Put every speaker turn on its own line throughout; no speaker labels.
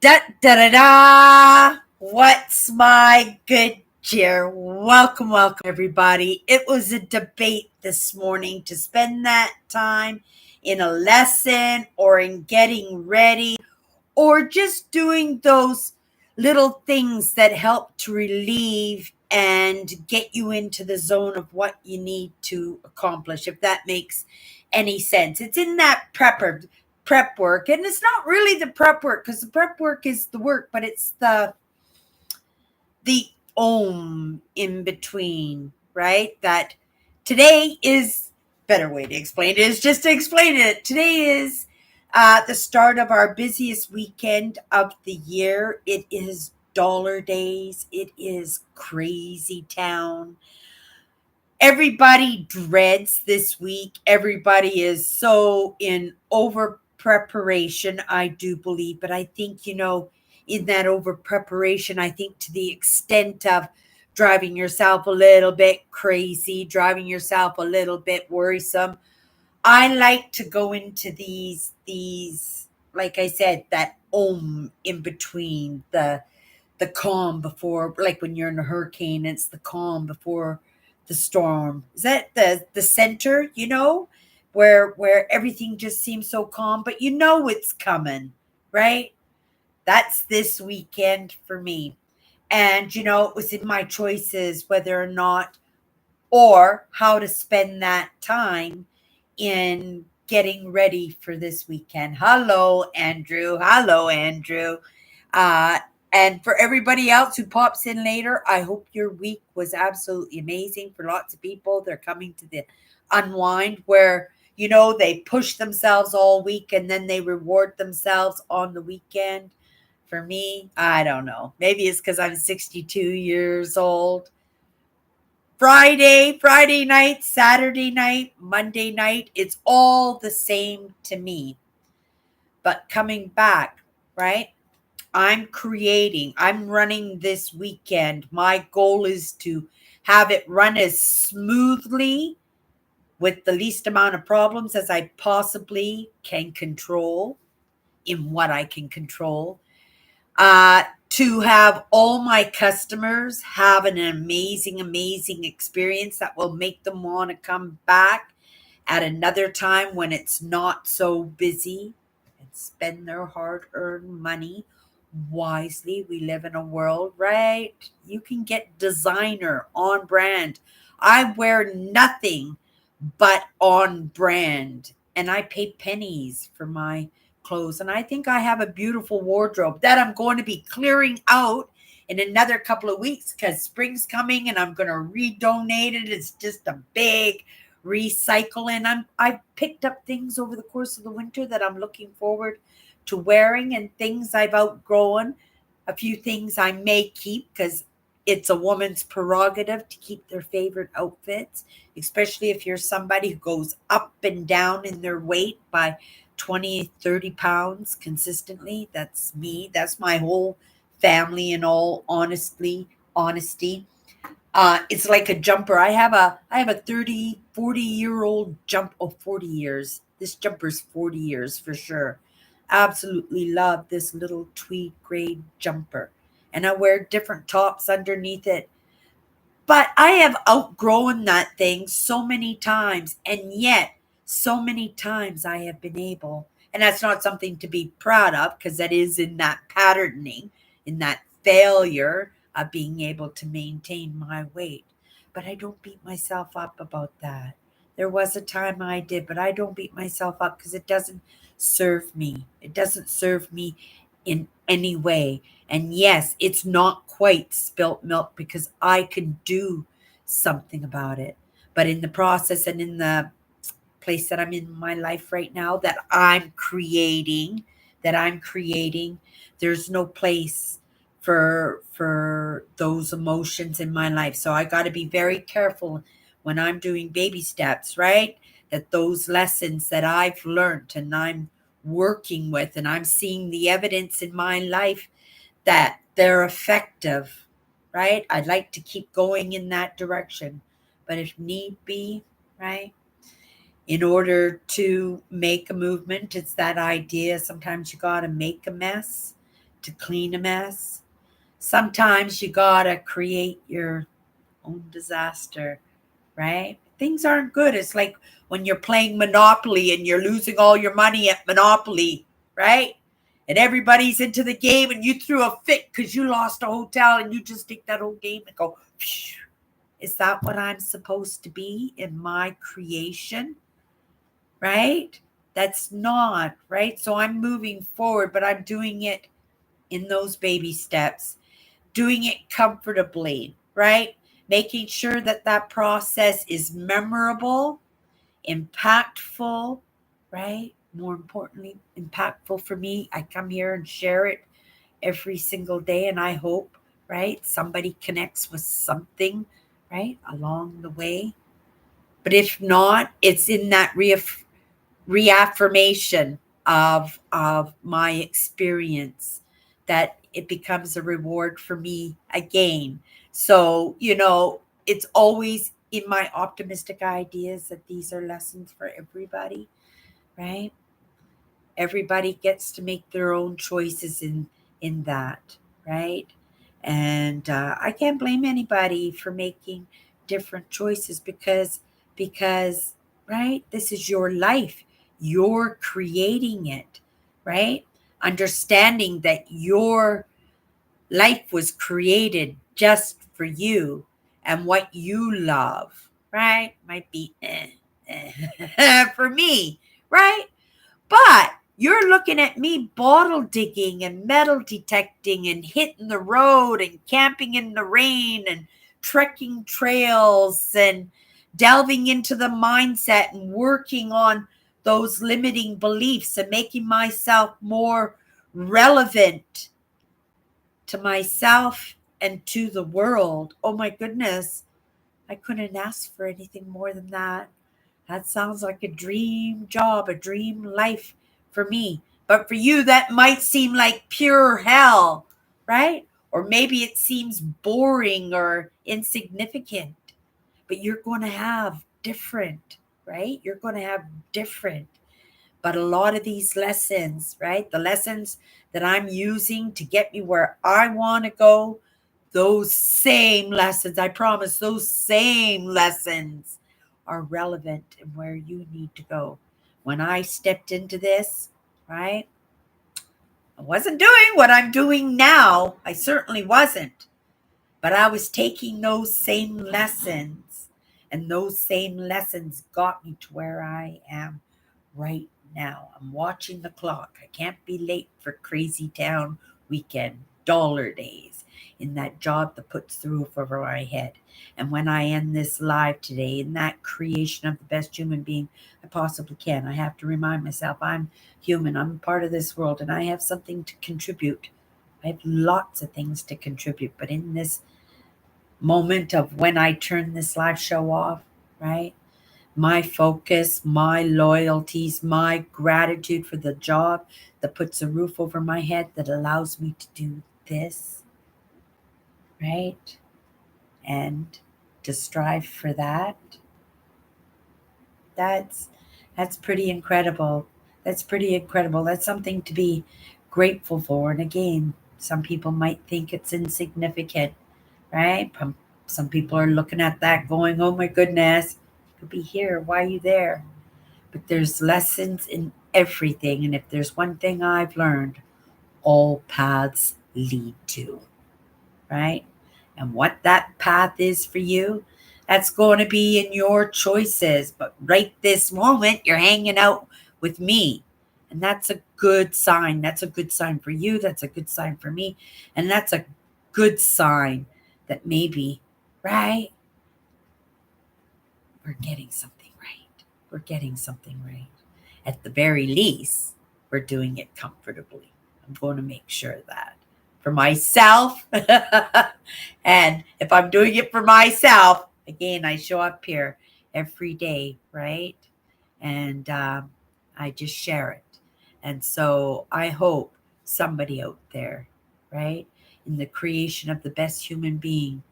Da da da da! What's my good cheer? Welcome, everybody. It was a debate this morning to spend that time in a lesson or in getting ready or just doing those little things that help to relieve and get you into the zone of what you need to accomplish, if that makes any sense. It's in that prep work, and it's not really the prep work, because the prep work is the work, but it's the in between, right? That today is, better way to explain it is just to explain it. Today is the start of our busiest weekend of the year. It is dollar days. It is crazy town. Everybody dreads this week. Everybody is so in over preparation, I do believe. But I think, in that over preparation, I think to the extent of driving yourself a little bit crazy, driving yourself a little bit worrisome. I like to go into these, like I said, that in between, the calm before, like when you're in a hurricane, it's the calm before the storm. Is that the center, where everything just seems so calm, but it's coming, right? That's this weekend for me. And it was in my choices whether or not, or how to spend that time in getting ready for this weekend. Hello, Andrew. Hello, Andrew. Uh, and for everybody else who pops in later, I hope your week was absolutely amazing. For lots of people, they're coming to the unwind where, they push themselves all week and then they reward themselves on the weekend. For me, I don't know. Maybe it's because I'm 62 years old. Friday night, Saturday night, Monday night, it's all the same to me. But coming back, right? I'm running this weekend. My goal is to have it run as smoothly with the least amount of problems as I possibly can control in what I can control. To have all my customers have an amazing experience that will make them want to come back at another time when it's not so busy and spend their hard earned money wisely. We live in a world, right? You can get designer on brand. I wear nothing but on brand, and I pay pennies for my clothes. And I think I have a beautiful wardrobe that I'm going to be clearing out in another couple of weeks because spring's coming and I'm going to redonate it. It's just a big recycle. And I've picked up things over the course of the winter that I'm looking forward to wearing, and things I've outgrown. A few things I may keep because it's a woman's prerogative to keep their favorite outfits, especially if you're somebody who goes up and down in their weight by 20, 30 pounds consistently. That's me. That's my whole family, in all honesty. It's like a jumper. I have a 30, 40-year old jump. Oh, 40 years. This jumper's 40 years for sure. Absolutely love this little tweed gray jumper. And I wear different tops underneath it. But I have outgrown that thing so many times, and yet so many times I have been able, and that's not something to be proud of because that is in that patterning, in that failure of being able to maintain my weight. But I don't beat myself up about that. There was a time I did, but I don't beat myself up because it doesn't serve me. It doesn't serve me in any way. And yes, it's not quite spilt milk because I can do something about it. But in the process and in the place that I'm in my life right now, that I'm creating, there's no place for those emotions in my life. So I got to be very careful when I'm doing baby steps, right? That those lessons that I've learned and I'm working with, and I'm seeing the evidence in my life that they're effective, right? I'd like to keep going in that direction. But if need be, right, in order to make a movement, it's that idea. Sometimes you got to make a mess to clean a mess. Sometimes you gotta create your own disaster, right? Things aren't good. It's like when you're playing Monopoly and you're losing all your money at Monopoly, right? And everybody's into the game and you threw a fit because you lost a hotel and you just take that whole game and go, phew. Is that what I'm supposed to be in my creation? Right? That's not, right? So I'm moving forward, but I'm doing it in those baby steps, doing it comfortably, right? Making sure that that process is memorable, impactful, right? More importantly, impactful for me. I come here and share it every single day, and I hope, right, somebody connects with something, right, along the way. But if not, it's in that reaffirmation of my experience that it becomes a reward for me again. So, it's always in my optimistic ideas that these are lessons for everybody, right? Everybody gets to make their own choices in that, right? And I can't blame anybody for making different choices because right, this is your life, you're creating it, right? Understanding that your life was created just for you and what you love, right? Might be for me, right? But you're looking at me bottle digging and metal detecting and hitting the road and camping in the rain and trekking trails and delving into the mindset and working on those limiting beliefs and making myself more relevant to myself and to the world. Oh my goodness, I couldn't ask for anything more than that. That sounds like a dream job, a dream life for me. But for you, that might seem like pure hell, right? Or maybe it seems boring or insignificant. But you're going to have different, right? You're going to have different. But a lot of these lessons, right? The lessons that I'm using to get me where I want to go, those same lessons, I promise, those same lessons are relevant in where you need to go. When I stepped into this, right, I wasn't doing what I'm doing now. I certainly wasn't. But I was taking those same lessons, and those same lessons got me to where I am right now. I'm watching the clock. I can't be late for Crazy Town weekend, dollar days, in that job that puts the roof over my head. And when I end this live today, in that creation of the best human being I possibly can, I have to remind myself I'm human. I'm part of this world and I have something to contribute. I have lots of things to contribute, but in this moment of when I turn this live show off, right? My focus, my loyalties, my gratitude for the job that puts a roof over my head that allows me to do this, right? And to strive for that. That's that's pretty incredible. That's pretty incredible. That's something to be grateful for. And again, some people might think it's insignificant, right? Some people are looking at that going, oh my goodness, you could be here. Why are you there? But there's lessons in everything. And if there's one thing I've learned, all paths lead to, right? And what that path is for you, that's going to be in your choices. But right this moment, you're hanging out with me. And that's a good sign. That's a good sign for you. That's a good sign for me. And that's a good sign that maybe, right, we're getting something right. We're getting something right. At the very least, we're doing it comfortably. I'm going to make sure of that for myself. And if I'm doing it for myself, again, I show up here every day, right? And I just share it. And so I hope somebody out there, right, in the creation of the best human being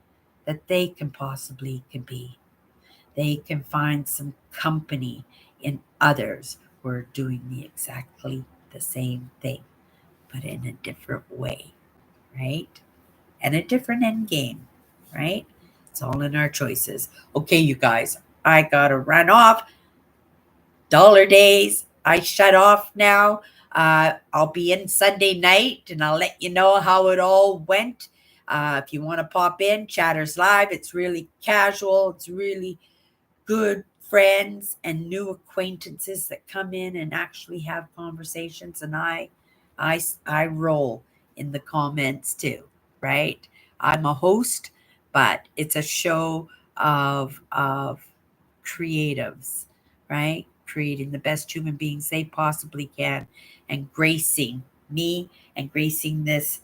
that they can possibly can be, they can find some company in others who are doing exactly the same thing but in a different way, right? And a different end game, right? It's all in our choices. Okay, you guys, I gotta run off. Dollar days. I shut off now. I'll be in Sunday night and I'll let you know how it all went. If you want to pop in, Chatters Live. It's really casual. It's really good friends and new acquaintances that come in and actually have conversations. And I roll in the comments too, right? I'm a host, but it's a show of creatives, right? Creating the best human beings they possibly can, and gracing me and gracing this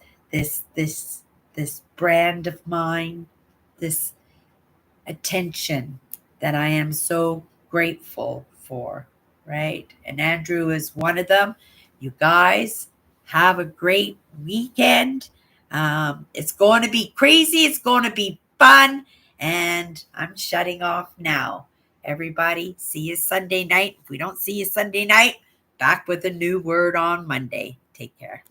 brand of mine, this attention that I am so grateful for, right? And Andrew is one of them. You guys have a great weekend. It's going to be crazy. It's going to be fun. And I'm shutting off now. Everybody, see you Sunday night. If we don't see you Sunday night, back with a new word on Monday. Take care.